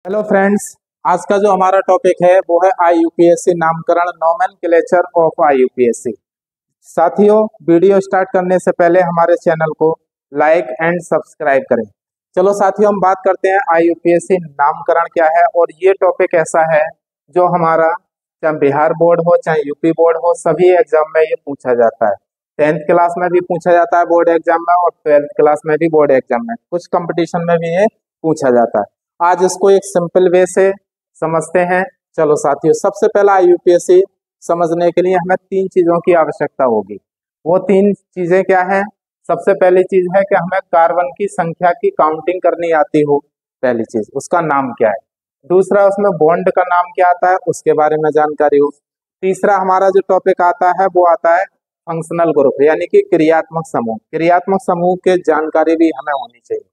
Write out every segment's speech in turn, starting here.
Hello friends, आज का जो हमारा टॉपिक है वो है आईयूपीएससी नामकरण, नोमेनक्लेचर ऑफ आईयूपीएससी। साथियों, वीडियो स्टार्ट करने से पहले हमारे चैनल को लाइक एंड सब्सक्राइब करें। चलो साथियों, हम बात करते हैं आईयूपीएससी नामकरण क्या है। और ये टॉपिक ऐसा है जो हमारा चाहे बिहार बोर्ड हो चाहे यूपी बोर्ड हो, सभी एग्जाम में ये पूछा जाता है। 10th क्लास में भी पूछा जाता है बोर्ड एग्जाम में, और 12th क्लास में भी बोर्ड एग्जाम में, कुछ कंपटीशन में भी ये पूछा जाता है। आज इसको एक सिंपल वे से समझते हैं। चलो साथियों, सबसे पहला आईयूपीएससी समझने के लिए हमें 3 चीजों की आवश्यकता होगी। वो 3 चीजें क्या हैं? सबसे पहली चीज है कि हमें कार्बन की संख्या की काउंटिंग करनी आती हो, पहली चीज, उसका नाम क्या है। दूसरा, उसमें बॉन्ड का नाम क्या आता है, उसके बारे में जानकारी हो। तीसरा, हमारा जो टॉपिक आता है वो आता है फंक्शनल ग्रुप, यानी कि क्रियात्मक समूह। क्रियात्मक समूह के जानकारी भी हमें होनी चाहिए।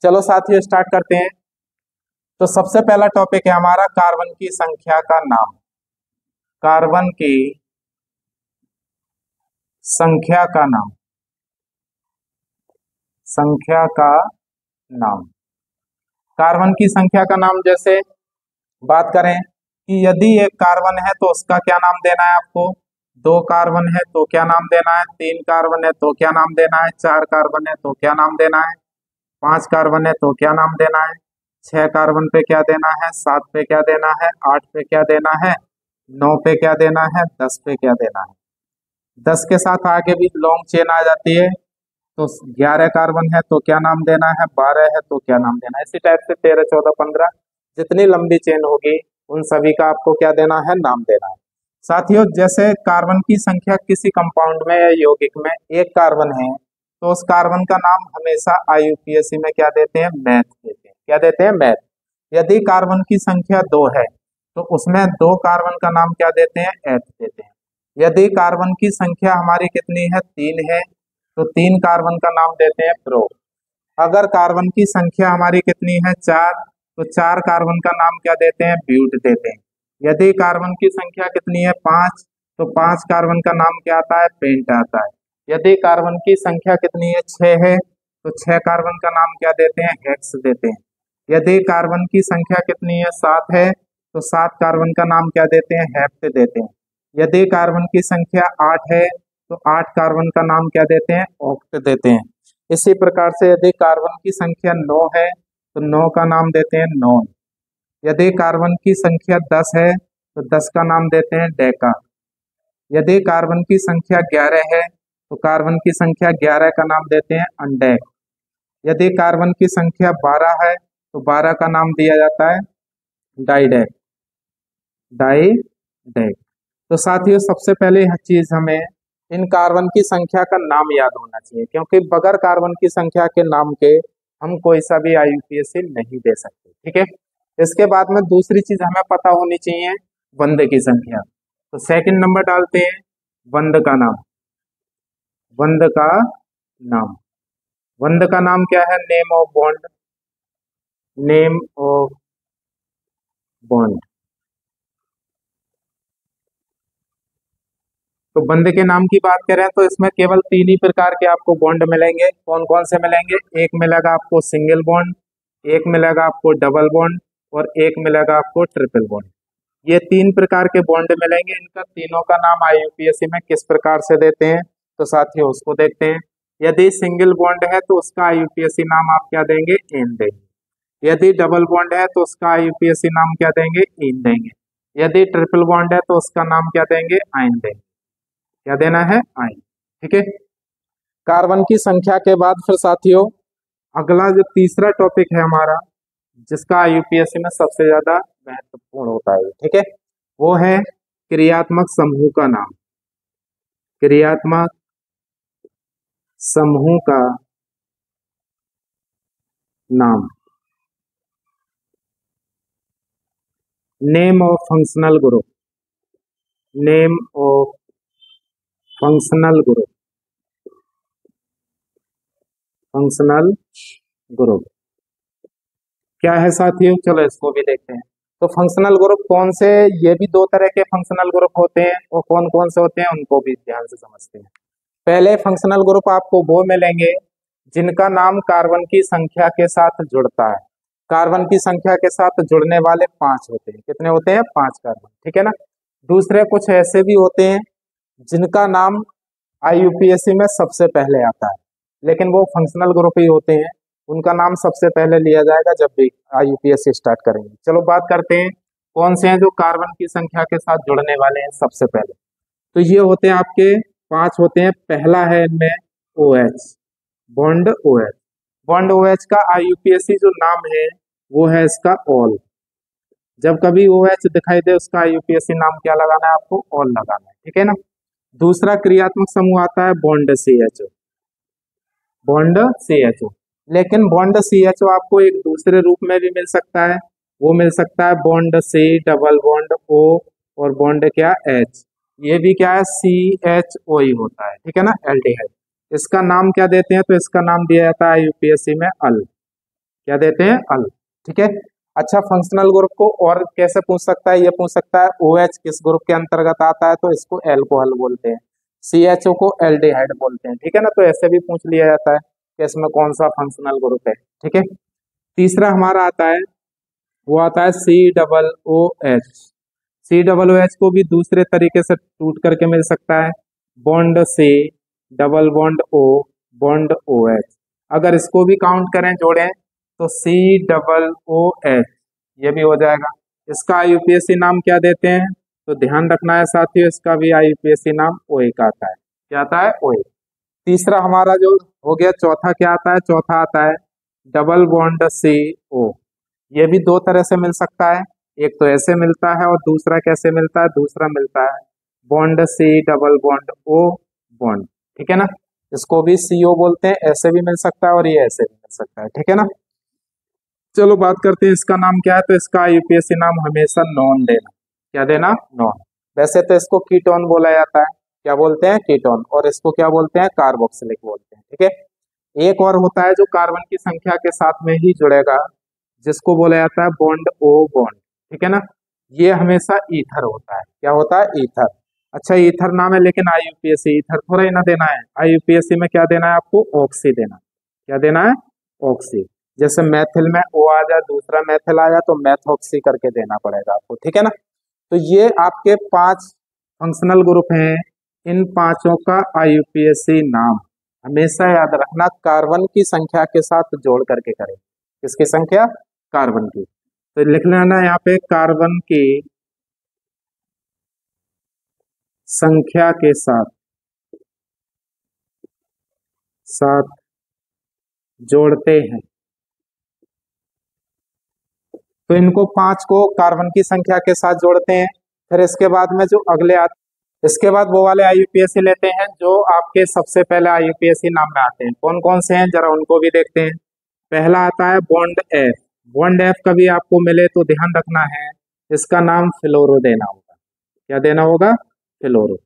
चलो साथियों, स्टार्ट करते हैं। तो सबसे पहला टॉपिक है हमारा कार्बन की संख्या का नाम। कार्बन की संख्या का नाम, संख्या का नाम। कार्बन की संख्या का नाम, जैसे बात करें कि यदि एक कार्बन है तो उसका क्या नाम देना है आपको। 2 कार्बन है तो क्या नाम देना है। 3 कार्बन है तो क्या नाम देना है। 4 कार्बन है तो क्या नाम देना है। 5 कार्बन है तो क्या नाम देना है। 6 कार्बन पे क्या देना है। 7 पे क्या देना है। 8 पे क्या देना है। 9 पे क्या देना है। 10 पे क्या देना है। 10 के साथ आगे भी लॉन्ग चेन आ जाती है, तो 11 कार्बन है तो क्या नाम देना है। 12 है तो क्या नाम देना है। इसी टाइप से 13, 14, 15 जितनी लंबी चेन होगी उन सभी का आपको क्या देना है, नाम देना है। साथियों, जैसे कार्बन की संख्या किसी कंपाउंड में या यौगिक में 1 कार्बन है तो उस कार्बन का नाम हमेशा आईयूपीएससी में क्या देते हैं, मैथ देते हैं। क्या देते हैं, मैथ। यदि कार्बन की संख्या 2 है तो उसमें 2 कार्बन का नाम क्या देते हैं, एथ देते हैं। यदि कार्बन की संख्या हमारी कितनी है, 3 है, तो 3 कार्बन का नाम देते हैं प्रो। अगर कार्बन की संख्या हमारी कितनी है, 4, तो 4 कार्बन का नाम क्या देते हैं, ब्यूट देते हैं। यदि कार्बन की संख्या कितनी है, 5, तो 5 कार्बन का नाम क्या आता है, पेंट आता है। यदि कार्बन की संख्या कितनी है, 6 है, तो 6 कार्बन का नाम क्या देते हैं, हेक्स देते हैं। यदि कार्बन की संख्या कितनी है, 7 है, तो 7 कार्बन का नाम क्या देते हैं, हेप्ट देते हैं। यदि कार्बन की संख्या 8 है, तो 8 कार्बन का नाम क्या देते हैं, ऑक्ट देते हैं। इसी प्रकार से यदि कार्बन की संख्या 9 है तो 9 का नाम देते हैं नॉन। यदि कार्बन की संख्या 10 है तो 10 का नाम देते हैं डेका। यदि कार्बन की संख्या 11 है तो कार्बन की संख्या 11 का नाम देते हैं अनडेक। यदि कार्बन की संख्या 12 है तो 12 का नाम दिया जाता है डाइडेक। डाइडेक। तो साथियों, सबसे पहले यह चीज हमें इन कार्बन की संख्या का नाम याद होना चाहिए, क्योंकि बगैर कार्बन की संख्या के नाम के हम कोई सा भी आईयूपीएससी नहीं दे सकते। ठीक है। इसके बाद में दूसरी चीज हमें पता होनी चाहिए, बंध की संख्या। तो सेकंड नंबर डालते हैं बंध का नाम। बंध का नाम, बंध का नाम क्या है, name of bond. Name of bond. तो बंध के नाम की बात करें तो इसमें केवल 3 ही प्रकार के आपको बॉन्ड मिलेंगे। कौन कौन से मिलेंगे? एक मिलेगा आपको सिंगल बॉन्ड, एक मिलेगा आपको डबल बॉन्ड, और एक मिलेगा आपको ट्रिपल बॉन्ड। ये 3 प्रकार के बॉन्ड मिलेंगे। इनका तीनों का नाम आईयूपीएससी में किस प्रकार से देते हैं, तो साथियों उसको देखते हैं। यदि सिंगल बॉन्ड है तो उसका आईयूपीएससी नाम आप क्या देंगे, एन देंगे। यदि डबल बॉन्ड है तो उसका आईयूपीएससी नाम क्या देंगे, इन देंगे। यदि ट्रिपल बॉन्ड है तो उसका नाम क्या देंगे, आइन देंगे। क्या देना है, आइन। ठीक है। कार्बन की संख्या के बाद फिर साथियों अगला जो तीसरा टॉपिक है हमारा, जिसका आईयूपीएससी में सबसे ज्यादा महत्वपूर्ण होता है, ठीक है, वो है क्रियात्मक समूह का नाम। क्रियात्मक समूह का नाम। Name of functional group. Name of functional group. Functional group क्या है साथियों, चलो इसको भी देखते हैं। तो फंक्शनल ग्रुप कौन से, ये भी 2 तरह के फंक्शनल ग्रुप होते हैं, और कौन कौन से होते हैं उनको भी ध्यान से समझते हैं। पहले फंक्शनल ग्रुप आपको वो मिलेंगे जिनका नाम कार्बन की संख्या के साथ जुड़ता है। कार्बन की संख्या के साथ जुड़ने वाले 5 होते हैं। कितने होते हैं? 5 कार्बन, ठीक है ना। दूसरे कुछ ऐसे भी होते हैं जिनका नाम आईयूपीएसी में सबसे पहले आता है, लेकिन वो फंक्शनल ग्रुप ही होते हैं, उनका नाम सबसे पहले लिया जाएगा जब भी आईयूपीएसी स्टार्ट करेंगे। चलो बात करते हैं कौन से हैं जो कार्बन की संख्या के साथ जुड़ने वाले हैं सबसे पहले। तो ये होते हैं आपके 5 होते हैं। पहला है इनमें OH, bond OH। Bond OH का आईयूपीएसी जो नाम है वो है इसका ऑल। जब कभी OH दिखाई दे उसका आईयूपीएसी नाम क्या लगाना है आपको? ऑल लगाना है, ठीक है ना। दूसरा क्रियात्मक समूह आता है बॉन्ड CHO, बॉन्ड CHO। लेकिन बॉन्ड CHO आपको एक दूसरे रूप में भी मिल सकता है, वो मिल सकता है bond C double bond O और बॉन्ड क्या H, ये भी क्या है? CHO ही होता है, ठीक है ना, एल्डिहाइड। इसका नाम क्या देते हैं? तो इसका नाम दिया जाता है आईयूपीएसी में अल। क्या देते हैं? अल, ठीक है। अच्छा, फंक्शनल ग्रुप को और कैसे पूछ सकता है? ये पूछ सकता है OH किस ग्रुप के अंतर्गत आता है, तो इसको एल्कोहल बोलते हैं, CHO को एल्डिहाइड बोलते हैं, ठीक है ना। तो ऐसे भी पूछ लिया जाता है कि इसमें कौन सा फंक्शनल ग्रुप है, ठीक है। तीसरा हमारा आता है, वो आता है COOH। COOH को भी दूसरे तरीके से टूट करके मिल सकता है, bond C double bond O bond OH। अगर इसको भी काउंट करें, जोड़ें, तो COOH ये भी हो जाएगा। इसका आईयूपीएसी नाम क्या देते हैं? तो ध्यान रखना है साथियों, इसका भी आईयूपीएसी नाम OH का आता है। क्या आता है? OH। तीसरा हमारा जो हो गया, चौथा क्या आता है? चौथा आता है डबल बॉन्ड CO। ये भी दो तरह से मिल सकता है, एक तो ऐसे मिलता है और दूसरा कैसे मिलता है? दूसरा मिलता है bond C double bond O bond, ठीक है ना। इसको भी CO बोलते हैं, ऐसे भी मिल सकता है और ये ऐसे भी मिल सकता है, ठीक है ना। चलो बात करते हैं इसका नाम क्या है। तो इसका आईयूपीएसी नाम हमेशा नॉन देना। क्या देना? नॉन। वैसे तो इसको कीटोन बोला जाता है, क्या बोलते हैं? कीटोन। और इसको क्या बोलते हैं? कार्बोक्सिलिक बोलते हैं, ठीक है। एक और होता है जो कार्बन की संख्या के साथ में ही जुड़ेगा, जिसको बोला जाता है बॉन्ड O बॉन्ड, ठीक है ना। ये हमेशा ईथर होता है। क्या होता है? ईथर। अच्छा, ईथर नाम है, लेकिन आईयूपीएसी ईथर थोड़ा ही ना देना है, आईयूपीएसी में क्या देना है आपको? ऑक्सी देना। क्या देना है? ऑक्सी। जैसे मैथिल में O आ जाए, दूसरा मैथिल आया, तो मैथॉक्सी करके देना पड़ेगा आपको, ठीक है ना। तो ये आपके 5 फंक्शनल ग्रुप हैं। इन पांचों का आईयूपीएसी नाम हमेशा याद रखना कार्बन की संख्या के साथ जोड़ करके करें। किसकी संख्या? कार्बन की। तो लिख लेना यहाँ पे कार्बन की संख्या के साथ जोड़ते हैं। तो इनको 5 को कार्बन की संख्या के साथ जोड़ते हैं। फिर इसके बाद में जो अगले इसके बाद वो वाले आईयूपीएसी लेते हैं जो आपके सबसे पहले आईयूपीएसी नाम में आते हैं। कौन कौन से हैं जरा उनको भी देखते हैं। पहला आता है बॉन्ड F। बॉन्ड F कभी आपको मिले तो ध्यान रखना है, इसका नाम फ्लोरो देना होगा। क्या देना होगा? फ्लोरो।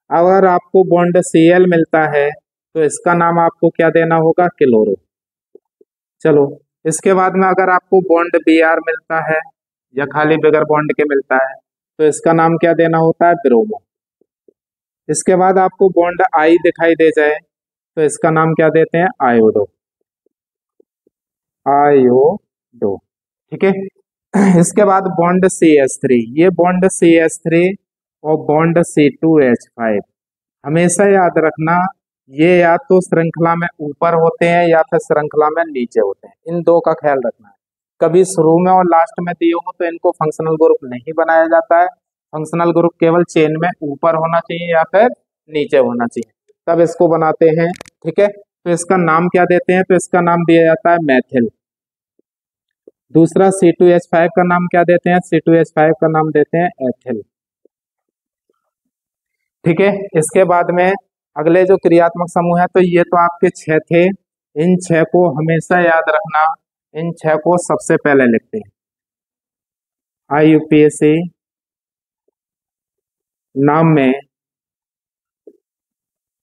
अगर आपको बॉन्ड Cl मिलता है तो इसका नाम आपको क्या देना होगा? क्लोरो। चलो, इसके बाद में अगर आपको बॉन्ड Br मिलता है या खाली बगैर बॉन्ड के मिलता है तो इसका नाम क्या देना होता है? ब्रोमो। इसके बाद आपको बॉन्ड I दिखाई दे जाए तो इसका नाम क्या देते हैं? आयोडो। आयोडो, ठीक है। इसके बाद बॉन्ड CH3, ये बॉन्ड CH3 और बॉन्ड C2H5 हमेशा याद रखना, ये या तो श्रृंखला में ऊपर होते हैं या फिर श्रृंखला में नीचे होते हैं। इन दो का ख्याल रखना है। कभी शुरू में और लास्ट में दिए हो तो इनको फंक्शनल ग्रुप नहीं बनाया जाता है। फंक्शनल ग्रुप केवल चेन में ऊपर होना चाहिए या फिर नीचे होना चाहिए, तब इसको बनाते हैं, ठीक है। तो इसका नाम क्या देते हैं? तो इसका नाम दिया जाता है मैथिल। दूसरा C2H5 का नाम क्या देते हैं? C2H5 का नाम देते हैं एथिल, ठीक है। इसके बाद में अगले जो क्रियात्मक समूह है, तो ये तो आपके 6 थे। इन 6 को हमेशा याद रखना, इन 6 को सबसे पहले लिखते हैं आईयूपीएसी नाम में।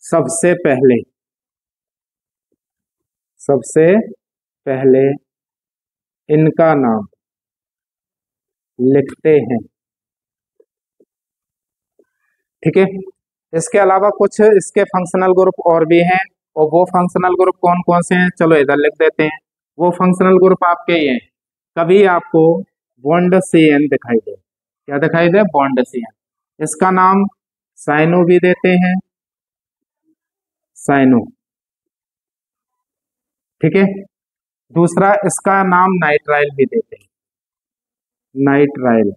सबसे पहले इनका नाम लिखते हैं, ठीक है। इसके अलावा कुछ इसके फंक्शनल ग्रुप और भी हैं, और वो फंक्शनल ग्रुप कौन कौन से हैं चलो इधर लिख देते हैं। वो फंक्शनल ग्रुप आपके ये हैं, कभी आपको बॉन्ड CN दिखाई दे, क्या दिखाई दे, बॉन्ड CN, इसका नाम साइनो भी देते हैं, साइनो, ठीक है। दूसरा इसका नाम नाइट्राइल भी देते हैं, नाइट्राइल,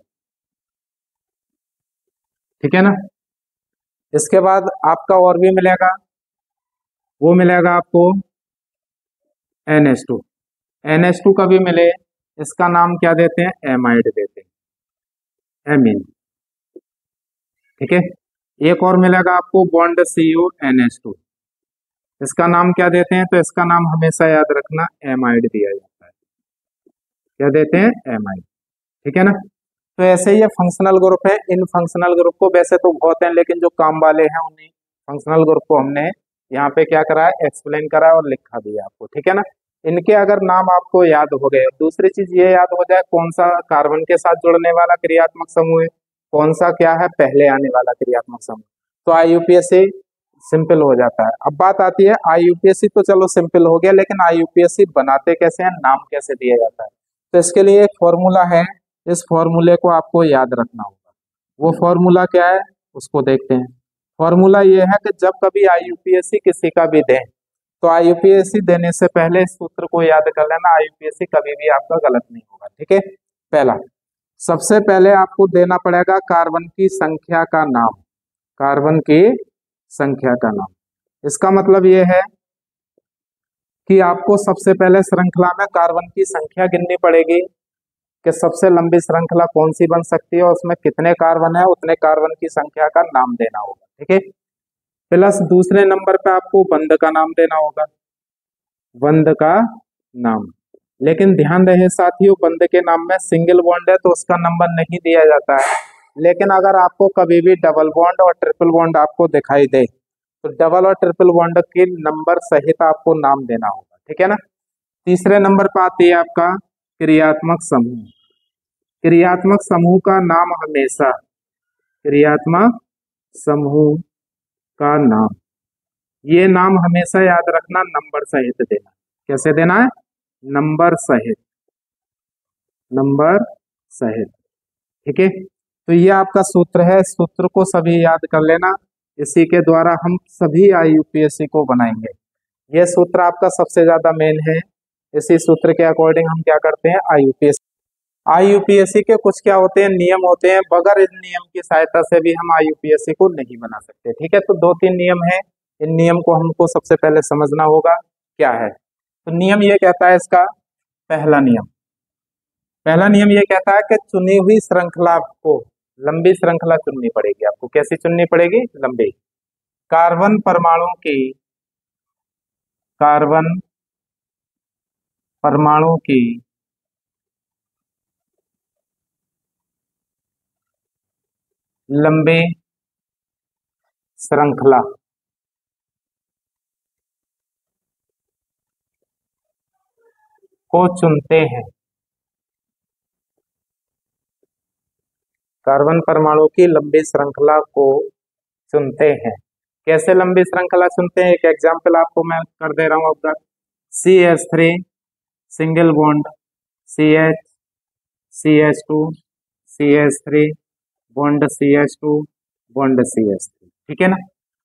ठीक है ना। इसके बाद आपका और भी मिलेगा, वो मिलेगा आपको NH2, NH2 का भी मिले, इसका नाम क्या देते हैं, एमाइड देते हैं, एमीन, ठीक है। एक और मिलेगा आपको बॉन्ड CONH2, इसका नाम क्या देते हैं, तो इसका नाम हमेशा याद रखना एमाइड दिया जाता है, क्या देते हैं, एमाइड, ठीक है ना। तो ऐसे ही ये फंक्शनल ग्रुप है। इन फंक्शनल ग्रुप को वैसे तो बहुत हैं, लेकिन जो काम वाले हैं उन्हीं फंक्शनल ग्रुप को हमने यहाँ पे क्या करा है, एक्सप्लेन करा है और लिखा भी है आपको, ठीक है ना। इनके अगर नाम आपको याद हो गए, दूसरी चीज ये याद हो जाए कौन सा कार्बन के साथ जुड़ने वाला क्रियात्मक समूह है, कौन सा क्या है पहले आने वाला क्रियात्मक समूह, तो IUPAC सिंपल हो जाता है। अब बात आती है IUPAC, तो चलो सिंपल हो गया, लेकिन IUPAC बनाते कैसे हैं, नाम कैसे दिया जाता है, तो इसके लिए एक फॉर्मूला है, इस फॉर्मूले को आपको याद रखना होगा। वो फॉर्मूला क्या है उसको देखते हैं। फॉर्मूला ये है कि जब कभी IUPAC किसी का भी दें, तो IUPAC देने से पहले इस सूत्र को याद कर लेना, IUPAC कभी भी आपका गलत नहीं होगा, ठीक है। पहला, सबसे पहले आपको देना पड़ेगा कार्बन की संख्या का नाम, कार्बन की संख्या का नाम। इसका मतलब ये है कि आपको सबसे पहले श्रृंखला में कार्बन की संख्या गिननी पड़ेगी कि सबसे लंबी श्रृंखला कौन सी बन सकती है और उसमें कितने कार्बन है, उतने कार्बन की संख्या का नाम देना होगा, ठीक है। प्लस दूसरे नंबर पे आपको बंध का नाम देना होगा, बंध का नाम। लेकिन ध्यान रहे साथियों, बंध के नाम में सिंगल बॉन्ड है तो उसका नंबर नहीं दिया जाता है, लेकिन अगर आपको कभी भी डबल बॉन्ड और ट्रिपल बॉन्ड आपको दिखाई दे, तो डबल और ट्रिपल बॉन्ड के नंबर सहित आपको नाम देना होगा, ठीक है ना। तीसरे नंबर पर आती है आपका क्रियात्मक समूह। क्रियात्मक समूह का नाम हमेशा, क्रियात्मक समूह का नाम, ये नाम हमेशा याद रखना नंबर सहित देना। कैसे देना है, नंबर सहित, नंबर सहित, ठीक है। तो ये आपका सूत्र है, सूत्र को सभी याद कर लेना, इसी के द्वारा हम सभी IUPAC को बनाएंगे। ये सूत्र आपका सबसे ज्यादा मेन है, इसी सूत्र के अकॉर्डिंग हम क्या करते हैं, IUPAC के कुछ क्या होते हैं, नियम होते हैं, बगैर इन नियम की सहायता से भी हम IUPAC को नहीं बना सकते, ठीक है। तो 2-3 नियम है, इन नियम को हमको सबसे पहले समझना होगा क्या है। तो नियम ये कहता है, इसका पहला नियम ये कहता है कि चुनी हुई श्रृंखला को, लंबी श्रृंखला चुननी पड़ेगी आपको। कैसी चुननी पड़ेगी, लंबी। कार्बन परमाणु की लंबी श्रृंखला को चुनते हैं, कार्बन परमाणु की लंबी श्रृंखला को चुनते हैं। कैसे लंबी श्रृंखला चुनते हैं, एक एग्जांपल आपको मैं कर दे रहा हूं आपका, CH3 single bond CH, CH2 CH3 bond CH2 bond CH3, ठीक है ना।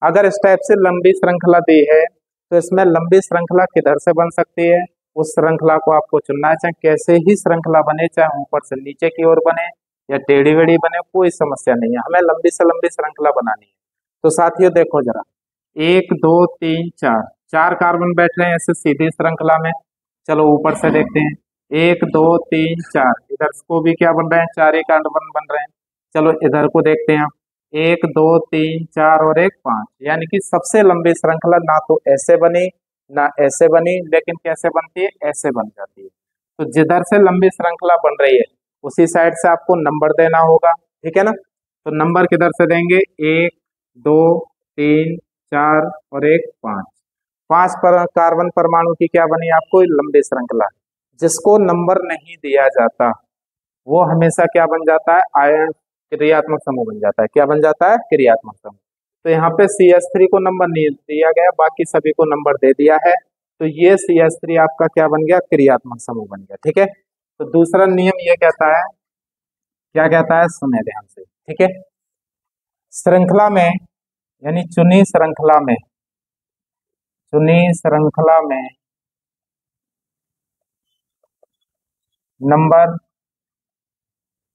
अगर इस टाइप से लंबी श्रृंखला दी है, तो इसमें लंबी श्रृंखला किधर से बन सकती है, उस श्रृंखला को आपको चुनना है, चाहे कैसे ही श्रृंखला बने, चाहे ऊपर से नीचे की ओर बने या टेढ़ी वेढ़ी बने, कोई समस्या नहीं है, हमें लंबी से लंबी श्रृंखला बनानी है। तो साथियों देखो जरा, 1 2 3 4, 4 कार्बन बैठ रहे हैं ऐसे सीधी श्रृंखला में। चलो ऊपर से देखते हैं, 1 2 3 4, इधर को भी क्या बन रहे हैं, 4 ही कार्बन बन रहे हैं। चलो इधर को देखते हैं आप, 1 2 3 4 और 1 5, यानी कि सबसे लंबी श्रृंखला ना तो ऐसे बनी ना ऐसे बनी, लेकिन कैसे बनती है, ऐसे बन जाती है। तो जिधर से लंबी श्रृंखला बन रही है उसी साइड से आपको नंबर देना होगा, ठीक है ना। तो नंबर किधर से देंगे, 1 2 3 4 और 1 5, 5 पर कार्बन परमाणु की क्या बनी आपको, लंबी श्रृंखला। जिसको नंबर नहीं दिया जाता वो हमेशा क्या बन जाता है, आयन क्रियात्मक समूह बन जाता है। क्या बन जाता है, क्रियात्मक समूह। तो यहाँ पे CH3 को नंबर नहीं दिया गया, बाकी सभी को नंबर दे दिया है, तो ये CH3 आपका क्या बन गया, क्रियात्मक समूह बन गया, ठीक है। तो दूसरा नियम ये कहता है, क्या कहता है, सुने ध्यान से, ठीक है। श्रृंखला में यानी चुनी श्रृंखला में नंबर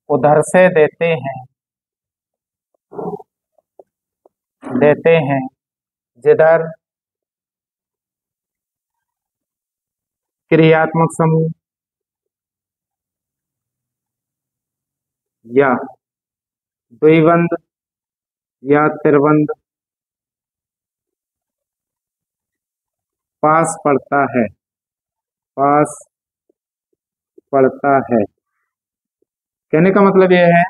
उधर से देते हैं जिधर क्रियात्मक समूह या द्विबंध या त्रिबंध पास पड़ता है। कहने का मतलब यह है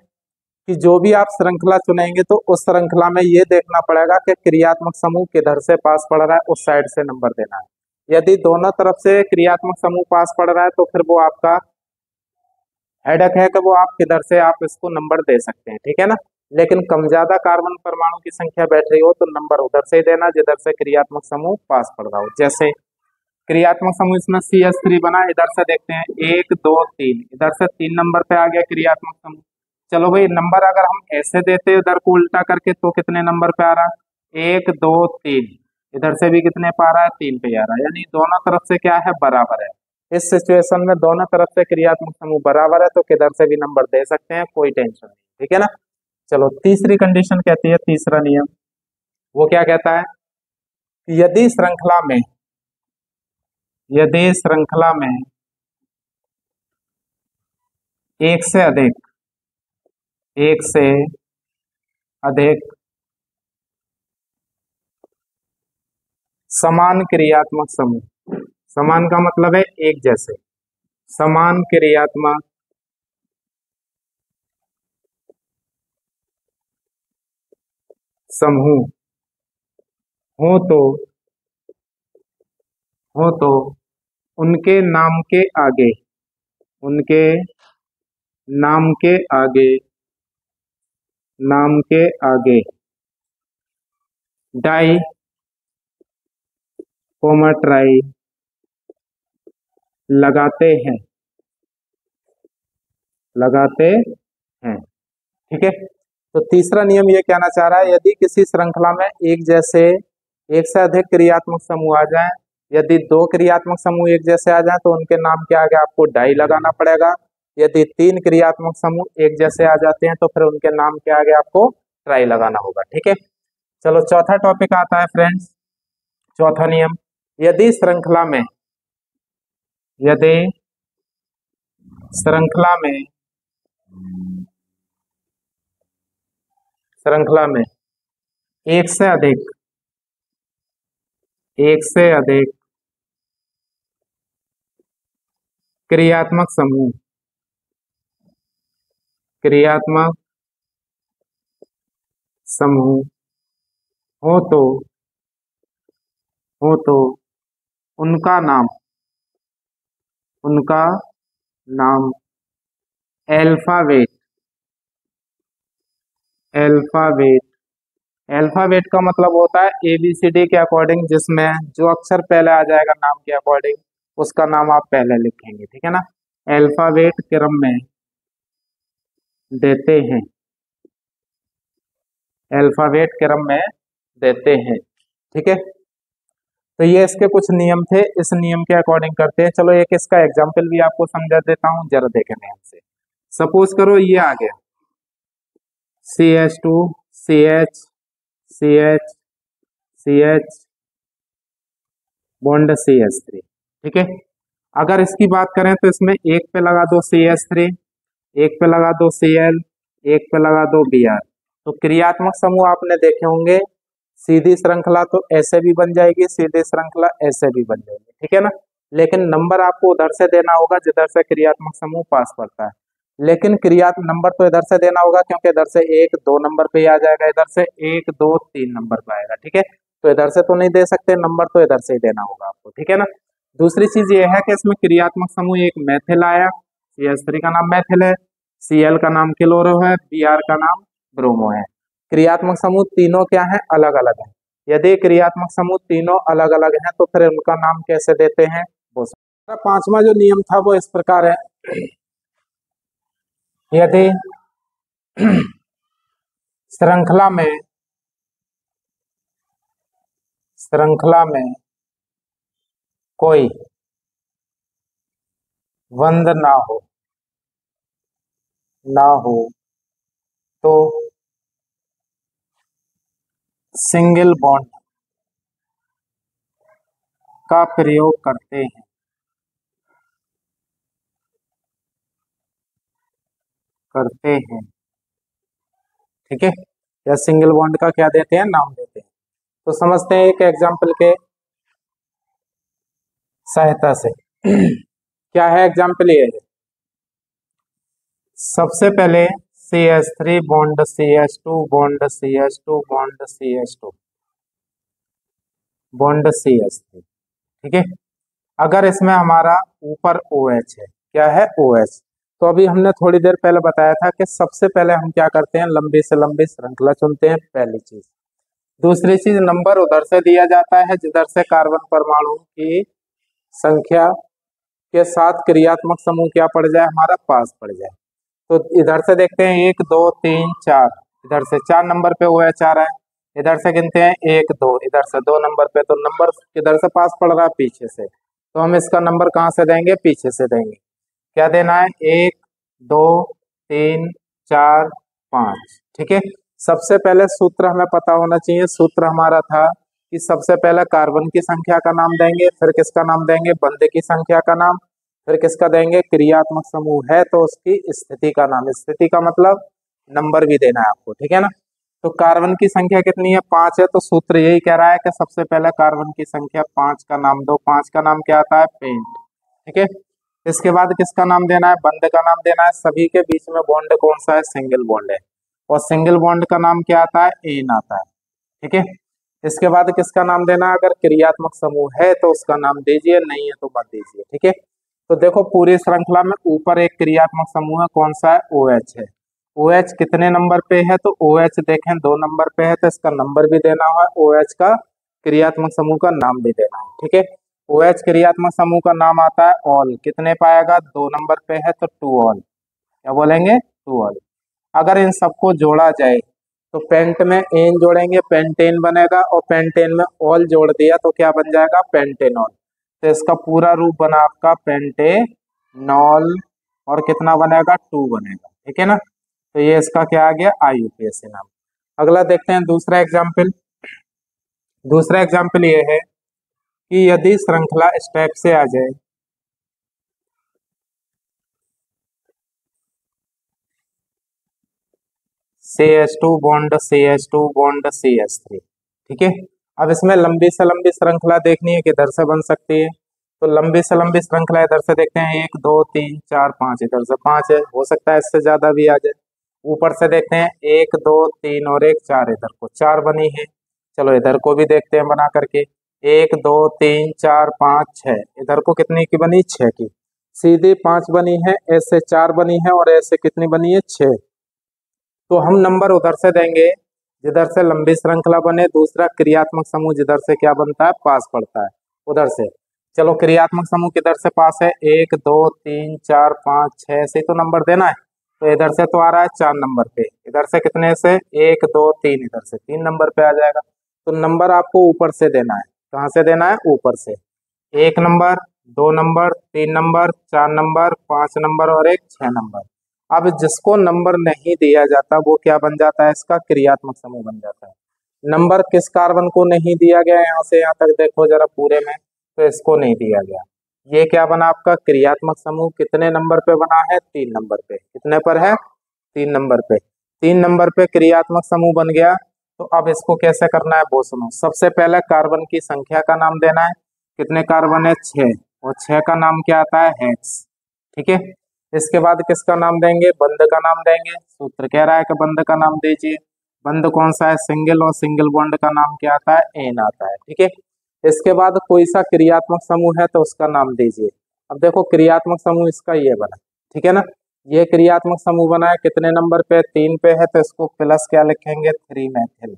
कि जो भी आप श्रृंखला चुनेंगे तो उस श्रृंखला में ये देखना पड़ेगा कि क्रियात्मक समूह किधर से पास पड़ रहा है, उस साइड से नंबर देना है। यदि दोनों तरफ से क्रियात्मक समूह पास पड़ रहा है तो फिर वो आपका हेडक है कि वो आप किधर से आप इसको नंबर दे सकते हैं, ठीक है ना। लेकिन कम ज्यादा कार्बन परमाणु की संख्या बैठ रही हो तो नंबर उधर से ही देना जिधर से क्रियात्मक समूह पास पड़ रहा हो। जैसे क्रियात्मक समूह इसमें CH3 बना, इधर से देखते हैं 1 2 3, इधर से 3 नंबर पे आ गया क्रियात्मक समूह। चलो भाई, नंबर अगर हम ऐसे देते इधर को उल्टा करके तो कितने नंबर पे आ रहा है, 1 2 3, इधर से भी कितने पे आ रहा है, 3 पे आ रहा है, यानी दोनों तरफ से क्या है, बराबर है। इस सिचुएशन में दोनों तरफ से क्रियात्मक समूह बराबर है तो किधर से भी नंबर दे सकते हैं, कोई टेंशन नहीं, ठीक है ना। चलो तीसरी कंडीशन कहती है, तीसरा नियम वो क्या कहता है, यदि श्रृंखला में एक से अधिक समान क्रियात्मक समूह, समान का मतलब है एक जैसे, समान क्रियात्मक समूह हो तो उनके नाम के आगे डाई कोमा ट्राई लगाते हैं, ठीक है। तो तीसरा नियम ये कहना चाह रहा है, यदि किसी श्रृंखला में एक से अधिक क्रियात्मक समूह आ जाएं, यदि 2 क्रियात्मक समूह एक जैसे आ जाएं तो उनके नाम के आगे आपको डाई लगाना पड़ेगा। यदि 3 क्रियात्मक समूह एक जैसे आ जाते हैं तो फिर उनके नाम के आगे आपको ट्राई लगाना होगा, ठीक है। चलो चौथा टॉपिक आता है फ्रेंड्स, चौथा नियम, यदि श्रृंखला में एक से अधिक क्रियात्मक समूह हो तो उनका नाम अल्फाबेट का मतलब होता है ABCD के अकॉर्डिंग, जिसमें जो अक्षर पहले आ जाएगा नाम के अकॉर्डिंग उसका नाम आप पहले लिखेंगे, ठीक है ना। अल्फाबेट क्रम में देते हैं, ठीक है। तो ये इसके कुछ नियम थे, इस नियम के अकॉर्डिंग करते हैं। चलो एक इसका एग्जाम्पल भी आपको समझा देता हूँ, जरा देखें ध्यान से। सपोज करो ये आ गया CH2 CH CH CH bond CH3, ठीक है। अगर इसकी बात करें तो इसमें एक पे लगा दो CH3, एक पे लगा दो Cl, एक पे लगा दो Br। तो क्रियात्मक समूह आपने देखे होंगे, सीधी श्रृंखला तो ऐसे भी बन जाएगी, सीधी श्रृंखला ऐसे भी बन जाएगी, ठीक है ना। लेकिन नंबर आपको उधर से देना होगा जिधर से क्रियात्मक समूह पास पड़ता है, लेकिन क्रियात्मक नंबर तो इधर से देना होगा क्योंकि इधर से 1 2 नंबर पे ही आ जाएगा, इधर से 1 2 3 नंबर पे आएगा, ठीक है। तो इधर से तो नहीं दे सकते नंबर, तो इधर से ही देना होगा आपको, ठीक है ना। दूसरी चीज ये है कि इसमें क्रियात्मक समूह एक मैथिल आया, CH3 का नाम मैथिल है, Cl का नाम क्लोरो है, Br का नाम ब्रोमो है। क्रियात्मक समूह तीनों क्या है, अलग अलग है। यदि क्रियात्मक समूह तीनों अलग अलग हैं तो फिर उनका नाम कैसे देते हैं वो। पांचवा जो नियम था वो इस प्रकार है, यदि श्रृंखला में कोई बंध ना हो तो सिंगल बॉन्ड का प्रयोग करते हैं। ठीक है, या सिंगल बॉन्ड का क्या देते हैं, नाम देते हैं। तो समझते हैं एक एग्जाम्पल के सहायता से। क्या है एग्जाम्पल, ये है सबसे पहले CH3 bond CH2 bond CH2 bond CH2 bond CH3। ठीक है, अगर इसमें हमारा ऊपर OH है, क्या है OH, तो अभी हमने थोड़ी देर पहले बताया था कि सबसे पहले हम क्या करते हैं, लंबी से लंबी श्रृंखला चुनते हैं, पहली चीज। दूसरी चीज, नंबर उधर से दिया जाता है जिधर से कार्बन परमाणु की संख्या के साथ क्रियात्मक समूह क्या पड़ जाए, हमारा पास पड़ जाए। तो इधर से देखते हैं 1 2 3 4, इधर से 4 नंबर पे OH आ रहा है, इधर से गिनते हैं 1 2, इधर से 2 नंबर पे, तो नंबर किधर से पास पड़ रहा है, पीछे से, तो हम इसका नंबर कहाँ से देंगे, पीछे से देंगे। क्या देना है, 1 2 3 4 5। ठीक है, सबसे पहले सूत्र हमें पता होना चाहिए। सूत्र हमारा था कि सबसे पहले कार्बन की संख्या का नाम देंगे, फिर किसका नाम देंगे, बंध की संख्या का नाम, फिर किसका देंगे, क्रियात्मक समूह है तो उसकी स्थिति का नाम। स्थिति का मतलब नंबर भी देना है आपको। ठीक है ना, तो कार्बन की संख्या कितनी है, 5 है, तो सूत्र यही कह रहा है कि सबसे पहले कार्बन की संख्या 5 का नाम दो। 5 का नाम क्या आता है, पेंट। ठीक है, इसके बाद किसका नाम देना है, बंध का नाम देना है। सभी के बीच में बॉन्ड कौन सा है, सिंगल बॉन्ड है, और सिंगल बॉन्ड का नाम क्या आता है, एन आता है। ठीक है, इसके बाद किसका नाम देना है, अगर क्रियात्मक समूह है तो उसका नाम दीजिए, नहीं है तो मत दीजिए। ठीक है, तो देखो पूरी श्रृंखला में ऊपर एक क्रियात्मक समूह है, कौन सा है, OH है। OH कितने नंबर पे है, तो OH देखें 2 नंबर पे है, तो इसका नंबर भी देना है, OH का क्रियात्मक समूह का नाम भी देना है। ठीक है, OH क्रियात्मक समूह का नाम आता है ऑल, कितने पाएगा, 2 नंबर पे है तो 2 ऑल, क्या बोलेंगे, 2 ऑल। अगर इन सबको जोड़ा जाए तो पेंट में एन जोड़ेंगे, पेंटेन बनेगा, और पेंटेन में ऑल जोड़ दिया तो क्या बन जाएगा, पेंटेनॉल। तो इसका पूरा रूप बना आपका पेंटेनॉल, और कितना बनेगा, 2 बनेगा। ठीक है ना, तो ये इसका क्या आ गया, IUPAC नाम। अगला देखते हैं दूसरा एग्जाम्पल। दूसरा एग्जाम्पल ये है कि यदि श्रृंखला इस टाइप से आ जाए, CH2 bond CH2 bond CH3। ठीक है, अब इसमें लंबी से लंबी श्रृंखला देखनी है, किधर से बन सकती है, तो लंबी से लंबी श्रृंखला इधर से देखते हैं, 1 2 3 4 5, इधर से 5 है, हो सकता है इससे ज्यादा भी आ जाए। ऊपर से देखते हैं 1 2 3 और 1 4, इधर को 4 बनी है। चलो इधर को भी देखते हैं बना करके, 1 2 3 4 5 6, इधर को कितनी की बनी, 6 की। सीधी 5 बनी है, ऐसे 4 बनी है, और ऐसे कितनी बनी है, 6। तो हम नंबर उधर से देंगे जिधर से लंबी श्रृंखला बने, दूसरा क्रियात्मक समूह जिधर से क्या बनता है, पास पड़ता है, उधर से। चलो क्रियात्मक समूह किधर से पास है, 1 2 3 4 5 6 से तो नंबर देना है, तो इधर से तो आ रहा है 4 नंबर पे, इधर से कितने से, 1 2 3, इधर से 3 नंबर पे आ जाएगा। तो नंबर आपको ऊपर से देना है, कहाँ से देना है, ऊपर से। 1 number, 2 number, 3 number, 4 number, 5 number और एक 6 नंबर। अब जिसको नंबर नहीं दिया जाता वो क्या बन जाता है, इसका क्रियात्मक समूह बन जाता है। नंबर किस कार्बन को नहीं दिया गया, यहाँ से यहाँ तक देखो जरा पूरे में, तो इसको नहीं दिया गया। ये क्या बना आपका क्रियात्मक समूह, कितने नंबर पे बना है, 3 नंबर पे। कितने पर है, 3 नंबर पे। 3 नंबर पे क्रियात्मक समूह बन गया। तो अब इसको कैसे करना है वो सुनो। सबसे पहले कार्बन की संख्या का नाम देना है, कितने कार्बन है, 6, और 6 का नाम क्या आता है, हेक्स। ठीक है, इसके बाद किसका नाम देंगे, बंध का नाम देंगे। सूत्र कह रहा है कि बंध का नाम दीजिए। बंध कौन सा है, सिंगल, और सिंगल बॉन्ड का नाम क्या आता है, एन आता है। ठीक है, इसके बाद कोई सा क्रियात्मक समूह है तो उसका नाम दीजिए। अब देखो क्रियात्मक समूह इसका ये बना, ठीक है ना, ये क्रियात्मक समूह बना है, कितने नंबर पे, 3 पे है, तो इसको प्लस क्या लिखेंगे, 3 मैथिल,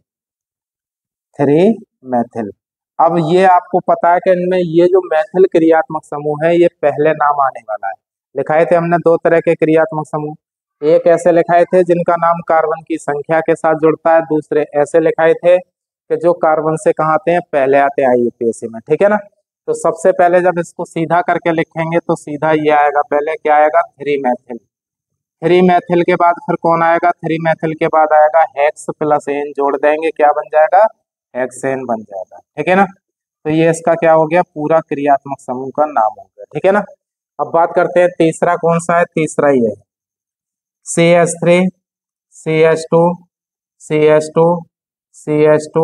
3 मैथिल। अब ये आपको पता है कि इनमें ये जो मैथिल क्रियात्मक समूह है ये पहले नाम आने वाला है। लिखाए थे हमने 2 तरह के क्रियात्मक समूह, एक ऐसे लिखाए थे जिनका नाम कार्बन की संख्या के साथ जुड़ता है, दूसरे ऐसे लिखाए थे कि जो कार्बन से कहाँ आते हैं, पहले आते हैं आईयूपीएसी में, ठीक है ना। तो सबसे पहले जब इसको सीधा करके लिखेंगे तो सीधा ये आएगा, पहले क्या आएगा, थ्री मैथिल। थ्री मैथिल के बाद फिर कौन आएगा, थ्री मैथिल के बाद आएगा हेक्स प्लस एन, जोड़ देंगे क्या बन जाएगा, हेक्सेन बन जाएगा, ठीक है ना। तो ये इसका क्या हो गया, पूरा क्रियात्मक समूह का नाम हो गया, ठीक है ना। अब बात करते हैं तीसरा कौन सा है, तीसरा ये है CH3, CH2, CH2, CH2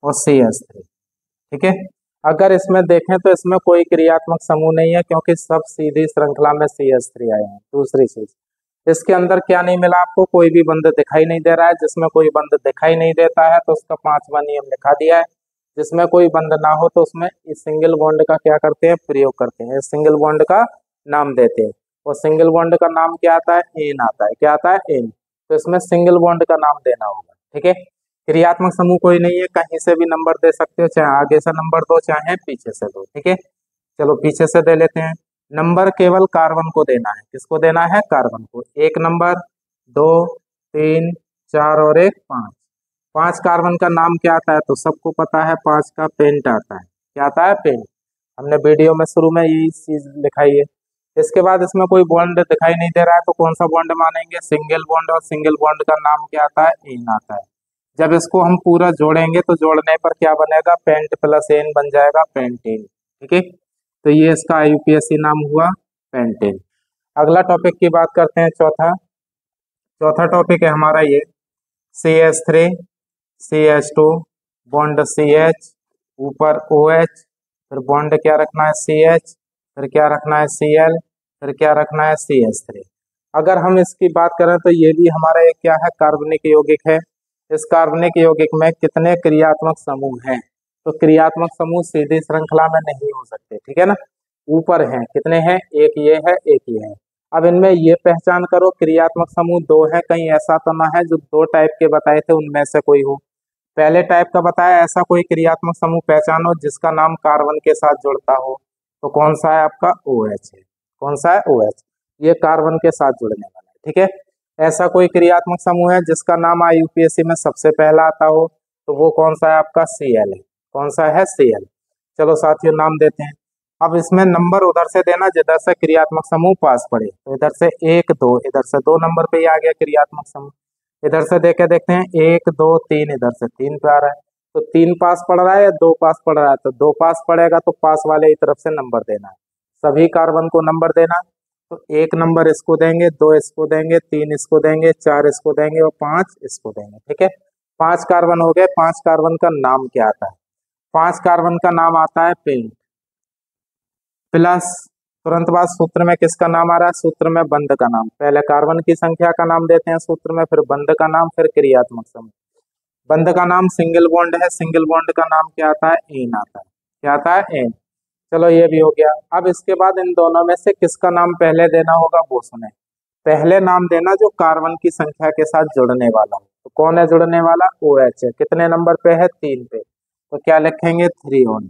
और CH3, ठीक है। अगर इसमें देखें तो इसमें कोई क्रियात्मक समूह नहीं है क्योंकि सब सीधी श्रृंखला में CH3 आए हैं। दूसरी चीज इसके अंदर क्या नहीं मिला आपको, कोई भी बंध दिखाई नहीं दे रहा है। जिसमें कोई बंध दिखाई नहीं देता है तो उसका पांचवा नियम लिखा दिया है। जिसमें कोई बंध ना हो तो उसमें इस सिंगल बॉन्ड का क्या करते हैं, प्रयोग करते हैं, सिंगल बॉन्ड का नाम देते हैं। और सिंगल बॉन्ड का नाम क्या आता है, एन आता है, क्या आता है, एन। तो इसमें सिंगल बॉन्ड का नाम देना होगा, ठीक है। क्रियात्मक समूह कोई नहीं है, कहीं से भी नंबर दे सकते हो, चाहे आगे से नंबर दो चाहे पीछे से दो, ठीक है। चलो पीछे से दे लेते हैं। नंबर केवल कार्बन को देना है, किसको देना है, कार्बन को। एक नंबर, दो, तीन, चार और एक, पांच। पांच कार्बन का नाम क्या आता है, तो सबको पता है, पांच का पेंट आता है, क्या आता है, पेंट। हमने वीडियो में शुरू में यही चीज लिखाई है। इसके बाद इसमें कोई बॉन्ड दिखाई नहीं दे रहा है तो कौन सा बॉन्ड मानेंगे, सिंगल बॉन्ड। और सिंगल बॉन्ड का नाम क्या आता है, एन आता है। जब इसको हम पूरा जोड़ेंगे तो जोड़ने पर क्या बनेगा, पेंट प्लस एन बन जाएगा, पेंटेन, ठीक है। तो ये इसका आईयूपीएसी नाम हुआ, पेंटेन। अगला टॉपिक की बात करते हैं, चौथा। चौथा टॉपिक है हमारा ये CH3, CH2, बॉन्ड CH, ऊपर OH, फिर बॉन्ड क्या रखना है, CH, फिर क्या रखना है, Cl, फिर क्या रखना है, CH3। अगर हम इसकी बात करें तो ये भी हमारा एक क्या है, कार्बनिक यौगिक है। इस कार्बनिक यौगिक में कितने क्रियात्मक समूह हैं, तो क्रियात्मक समूह सीधी श्रृंखला में नहीं हो सकते, ठीक है ना। ऊपर हैं, कितने हैं, एक ये है, एक ये है। अब इनमें ये पहचान करो, क्रियात्मक समूह दो है, कहीं ऐसा तो ना है जो दो टाइप के बताए थे उनमें से कोई हो। पहले टाइप का बताया, ऐसा कोई क्रियात्मक समूह पहचानो जिसका नाम कार्बन के साथ जुड़ता हो, तो कौन सा है आपका, OH है। कौन सा है, OH, ये कार्बन के साथ जुड़ने वाला है, ठीक है। ऐसा कोई क्रियात्मक समूह है जिसका नाम आईयूपीएसी में सबसे पहला आता हो, तो वो कौन सा है आपका, Cl है। कौन सा है, Cl। चलो साथियों नाम देते हैं। अब इसमें नंबर उधर से देना जिधर से क्रियात्मक समूह पास पड़े, तो इधर से एक दो, इधर से दो नंबर पे ही आ गया क्रियात्मक समूह। इधर से देख के देखते हैं, एक दो तीन, इधर से तीन पे आ रहा है, तो तीन पास पड़ रहा है या दो पास पड़ रहा है, तो दो पास पड़ेगा तो पास वाले की तरफ से नंबर देना है, सभी कार्बन को नंबर देना। तो एक नंबर इसको देंगे, दो इसको देंगे, तीन इसको देंगे, चार इसको देंगे और पांच इसको देंगे, ठीक है। पांच कार्बन हो गए। पांच कार्बन का नाम क्या आता है, पांच कार्बन का नाम आता है पेंट प्लस, तुरंत बाद सूत्र में किसका नाम आ रहा है, सूत्र में बंध का नाम। पहले कार्बन की संख्या का नाम देते हैं सूत्र में, फिर बंध का नाम, फिर क्रियात्मक समूह। बंध का नाम सिंगल बॉन्ड है, सिंगल बॉन्ड का नाम क्या आता है, एन आता है, क्या आता है, एन। चलो ये भी हो गया। अब इसके बाद इन दोनों में से किसका नाम पहले देना होगा वो सुने। पहले नाम देना जो कार्बन की संख्या के साथ जुड़ने वाला हो, तो कौन है जुड़ने वाला, OH है। कितने नंबर पे है, तीन पे, तो क्या लिखेंगे, 3 ऑन,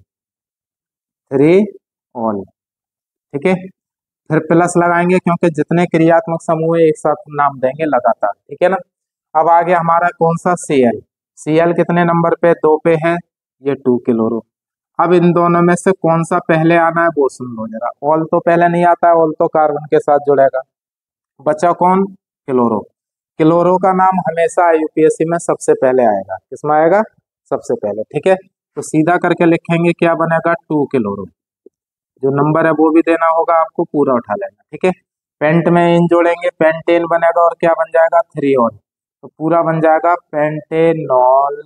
3 ऑन, ठीक है। फिर प्लस लगाएंगे क्योंकि जितने क्रियात्मक समूह है एक साथ नाम देंगे लगातार, ठीक है ना। अब आ गया हमारा कौन सा, Cl। Cl कितने नंबर पे, दो पे है, ये 2 किलोरो। अब इन दोनों में से कौन सा पहले आना है वो सुन लो जरा। ऑल तो पहले नहीं आता है, ऑल तो कार्बन के साथ जुड़ेगा। बचा कौन, क्लोरो। क्लोरो का नाम हमेशा यूपीएससी में सबसे पहले आएगा, किसमें आएगा, सबसे पहले, ठीक है। तो सीधा करके लिखेंगे क्या बनेगा, 2 क्लोरो। जो नंबर है वो भी देना होगा आपको, पूरा उठा लेना, ठीक है। पेंट में इन जोड़ेंगे, पेंटेन बनेगा और क्या बन जाएगा, 3 ऑन, तो पूरा बन जाएगा पेंटेनॉल।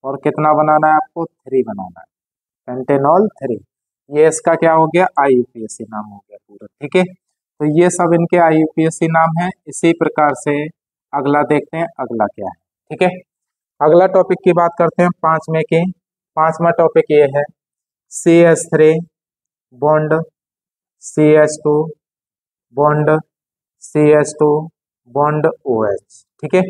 और कितना बनाना है आपको, 3 बनाना है, पेंटेनॉल 3। ये इसका क्या हो गया, आईयूपीएसी नाम हो गया पूरा, ठीक है। तो ये सब इनके आईयूपीएसी नाम है। इसी प्रकार से अगला देखते हैं, अगला क्या है, ठीक है। अगला टॉपिक की बात करते हैं, पांचवें के। पांचवा टॉपिक ये है CH3 bond CH2 bond CH2 bond OH, ठीक है।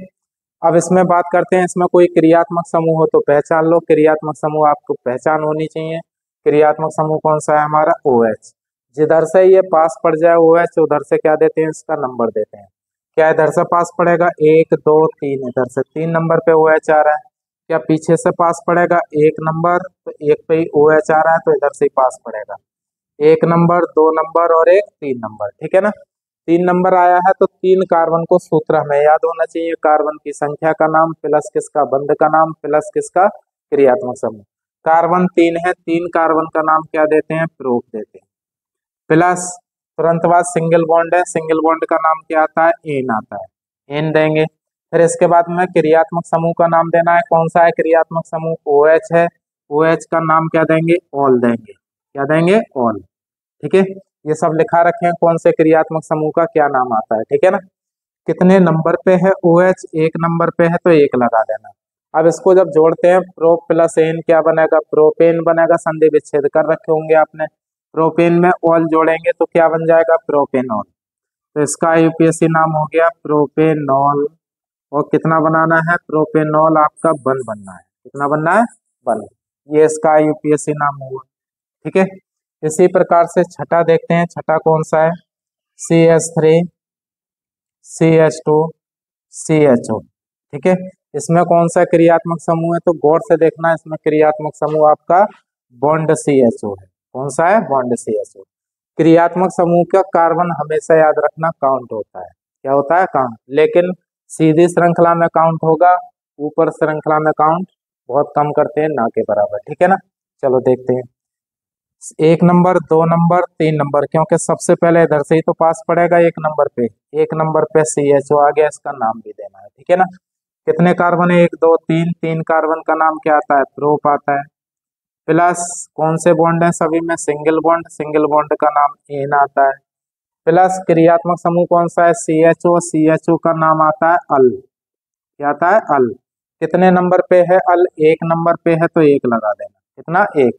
अब इसमें बात करते हैं, इसमें कोई क्रियात्मक समूह हो तो पहचान लो। क्रियात्मक समूह आपको पहचान होनी चाहिए। क्रियात्मक समूह कौन सा है हमारा, OH। जिधर से ये पास पड़ जाए OH उधर से क्या देते हैं, इसका नंबर देते हैं। क्या इधर से पास पड़ेगा, 1 2 3, इधर से 3 नंबर पे OH आ रहा है। क्या पीछे से पास पड़ेगा 1 नंबर, तो 1 पे ही OH आ रहा है, तो इधर से ही पास पड़ेगा 1 नंबर, 2 नंबर और एक 3 नंबर, ठीक है ना। 3 नंबर आया है तो 3 कार्बन को सूत्र हमें याद होना चाहिए, कार्बन की संख्या का नाम प्लस किसका बंध का नाम प्लस किसका क्रियात्मक समूह। कार्बन 3 है, 3 कार्बन का नाम क्या देते हैं, प्रोप देते हैं, प्लस तुरंत बाद सिंगल बॉन्ड है, सिंगल बॉन्ड का नाम क्या आता है, एन आता है, एन देंगे। फिर इसके बाद में क्रियात्मक समूह का नाम देना है, कौन सा है क्रियात्मक समूह, OH है, OH का नाम क्या देंगे, ऑल देंगे, क्या देंगे, ऑल, ठीक है। ये सब लिखा रखे हैं कौन से क्रियात्मक समूह का क्या नाम आता है, ठीक है ना। कितने नंबर पे है OH, 1 नंबर पे है तो 1 लगा देना। अब इसको जब जोड़ते हैं प्रो प्लस एन क्या बनेगा, प्रोपेन बनेगा, संधि विच्छेद कर रखे होंगे आपने। प्रोपेन में ऑल जोड़ेंगे तो क्या बन जाएगा, प्रोपेनॉल। तो इसका यूपीएससी नाम हो गया प्रोपेनॉल। और कितना बनाना है, प्रोपेनॉल आपका 1 बनना है, कितना बनना है, 1। ये इसका यूपीएससी नाम हुआ, ठीक है। इसी प्रकार से छठा देखते हैं, छठा कौन सा है, CH3 CH2 CHO, ठीक है। इसमें कौन सा क्रियात्मक समूह है, तो गौर से देखना, इसमें क्रियात्मक समूह आपका बॉन्ड CHO है, कौन सा है, बॉन्ड CHO। क्रियात्मक समूह का कार्बन हमेशा याद रखना काउंट होता है, क्या होता है, काउंट, लेकिन सीधी श्रृंखला में काउंट होगा, ऊपर श्रृंखला में काउंट बहुत कम करते हैं, ना के बराबर, ठीक है ना। चलो देखते हैं, 1 नंबर, 2 नंबर, 3 नंबर, क्योंकि सबसे पहले इधर से ही तो पास पड़ेगा 1 नंबर पे, 1 नंबर पे CHO आ गया, इसका नाम भी देना है, ठीक है ना। कितने कार्बन है, 1 2 3, 3 कार्बन का नाम क्या आता है, प्रोप आता है, प्लस कौन से बॉन्ड है सभी में, सिंगल बॉन्ड, सिंगल बॉन्ड का नाम एन आता है, प्लस क्रियात्मक समूह कौन सा है, CHO, CHO का नाम आता है अल, क्या आता है, अल। कितने नंबर पे है अल, 1 नंबर पे है तो 1 लगा देना, कितना, 1।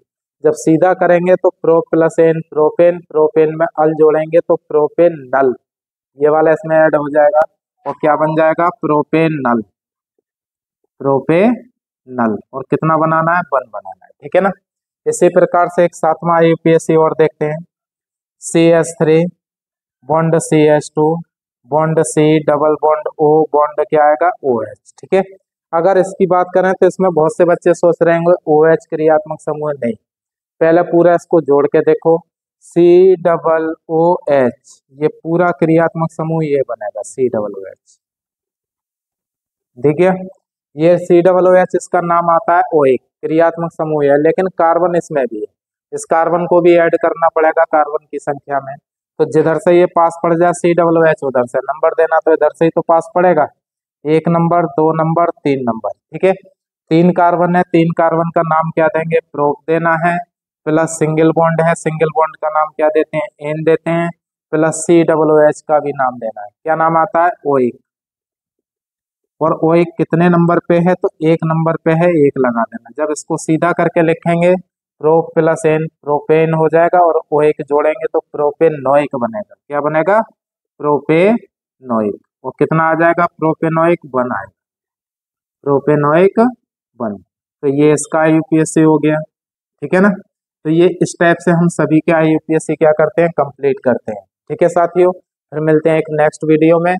जब सीधा करेंगे तो pro plus N propane, propane में अल जोड़ेंगे तो प्रोपेन नल, ये वाला इसमें ऐड हो जाएगा और क्या बन जाएगा, प्रोपेन नल, प्रोपेनल। और कितना बनाना है, 1 बनाना है, ठीक है ना। इसी प्रकार से एक 7वां यूपीएससी और देखते हैं, CH3 bond CH2 bond C double bond O bond क्या आएगा, OH, ठीक है। अगर इसकी बात करें तो इसमें बहुत से बच्चे सोच रहे होंगे OH क्रियात्मक समूह नहीं, पहले पूरा इसको जोड़ के देखो, COOH, ये पूरा क्रियात्मक समूह ये बनेगा COOH, देखिए ये COOH, इसका नाम आता है OH, क्रियात्मक समूह है, लेकिन कार्बन इसमें भी है, इस कार्बन को भी ऐड करना पड़ेगा कार्बन की संख्या में। तो जिधर से ये पास पड़ जाए COOH, उधर से नंबर देना, तो इधर से ही तो पास पड़ेगा, 1 नंबर, 2 नंबर, 3 नंबर, ठीक है। 3 कार्बन है, 3 कार्बन का नाम क्या देंगे, प्रोप देना है, प्लस सिंगल बॉन्ड है, सिंगल बॉन्ड का नाम क्या देते हैं, एन देते हैं, प्लस COOH का भी नाम देना है, क्या नाम आता है, OH। और OH कितने नंबर पे है, तो 1 नंबर पे है, 1 लगा देना। जब इसको सीधा करके लिखेंगे प्रो प्लस एन प्रोपेन हो जाएगा, और OH जोड़ेंगे तो प्रोपेनोइक बनेगा, क्या बनेगा, प्रोपेनोइक। और कितना आ जाएगा, प्रोपेनोइक 1 आएगा, प्रोपेनोइक 1। तो ये इसका यूपीएससी हो गया, ठीक है ना। तो ये इस टाइप से हम सभी के यूपीएससी क्या करते हैं, कंप्लीट करते हैं, ठीक है साथियों। फिर मिलते हैं एक नेक्स्ट वीडियो में।